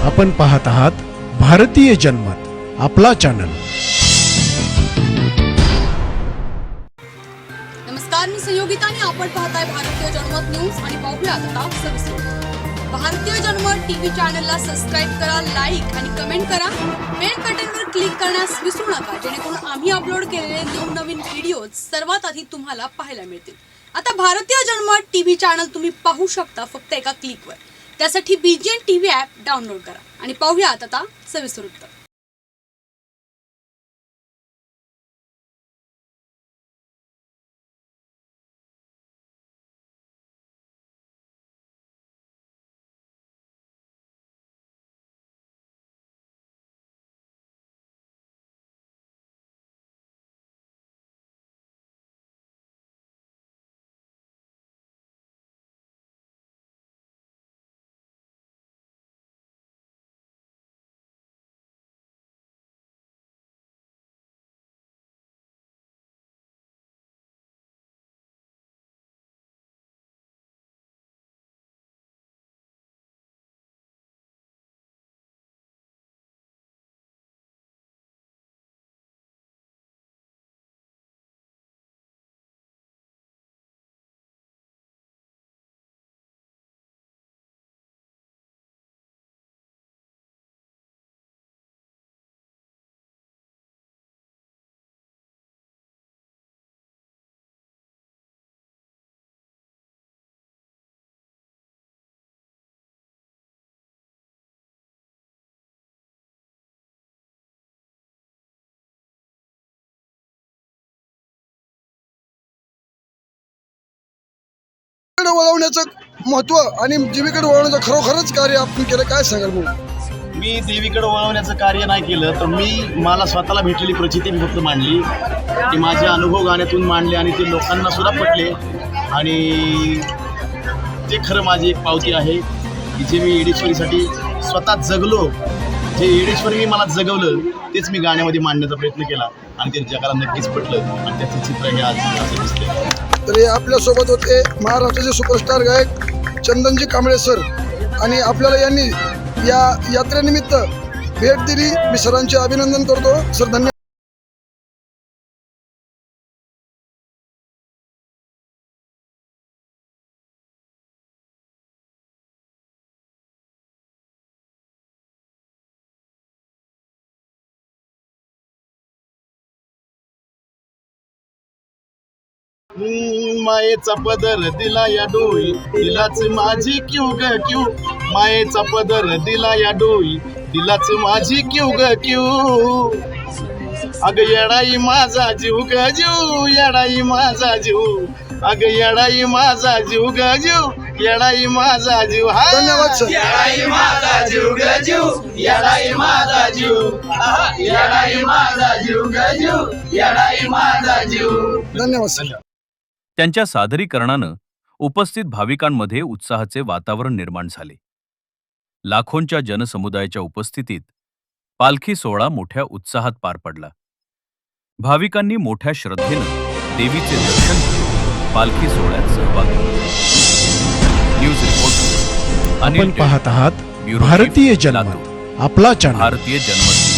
आपण पाहत आहात भारतीय जनमत, आपला चॅनल। नमस्कार, मी संयोगिता आणि आपण पाहताय भारतीय जनमत न्यूज आणि पाहूया आता सविस्तर। भारतीय जनमत टीव्ही चॅनलला सबस्क्राइब करा, लाईक आणि कमेंट करा। बेल बटनवर क्लिक करण्यास विसरू नका, जेणेकरून आम्ही अपलोड केलेले नवनवीन व्हिडिओज सर्वात आधी तुम्हाला पाहायला मिळतील। आता भारतीय जनमत टीव्ही चॅनल तुम्ही पाहू शकता फक्त एका क्लिकवर। त्यासाठी BGN टीव्ही ॲप डाउनलोड करा आणि पाहूया आता सविस्तर उत्तर। वळवण्याचं महत्व आणि देवीकडे वळवण्याचं खरोखरच कार्य आपण केलं, काय सांगाल भाऊ? मी देवीकडे वळवण्याचं कार्य नाही केलं, तर मला स्वतःला भेटलेली प्रचिती मी फक्त मांडली, की माझे अनुभव गाण्यातून मांडले आणि ते लोकांना सुद्धा पटले। आणि ते खरं माझी एक पावती आहे की जे मी येडेश्वरीसाठी स्वतः जगलो, जे येडेश्वरीने मला जगवलं तेच मी गाण्यामध्ये मांडण्याचा प्रयत्न केला आणि ते जगाला नक्कीच पटलं आणि त्याचं चित्र हे आज असं दिसतंय। तर आपल्यासोबत होते महाराष्ट्राचे सुपरस्टार गायक चंदनजी कांबळे सर, आणि आपल्याला यांनी या यात्रेनिमित्त भेट दिली। मी सरांचे अभिनंदन करतो सर, धन्यवाद। मायेचा पदर दिला या डोई, दिलाच माझी क्यू ग क्यू। मायेचा पदर दिला या डोई, दिलाच माझी क्यू ग क्यू। अग येडाई माझा जीव ग जीव, येडाई माझा जीव, अग येडाई माझा जीव ग जीव, येडाई माझा जीव। धन्यवाद सर। येडाई माझा जीव ग जीव, येडाई माझा जीव, येडाई माझा जीव ग जीव, येडाई माझा जीव। धन्यवाद सर। त्यांच्या सादरीकरणानं उपस्थित भाविकांमध्ये उत्साहाचे वातावरण निर्माण झाले। लाखोंच्या जनसमुदायाच्या उपस्थितीत पालखी सोहळा मोठ्या उत्साहात पार पडला। भाविकांनी मोठ्या श्रद्धेनं देवीचे दर्शन घेऊन पालखी सोहळ्यात सहभाग घेतला। न्यूज रिपोर्ट आपण पाहत आहात भारतीय जनमत, आपला चॅनल। भारतीय जनमत।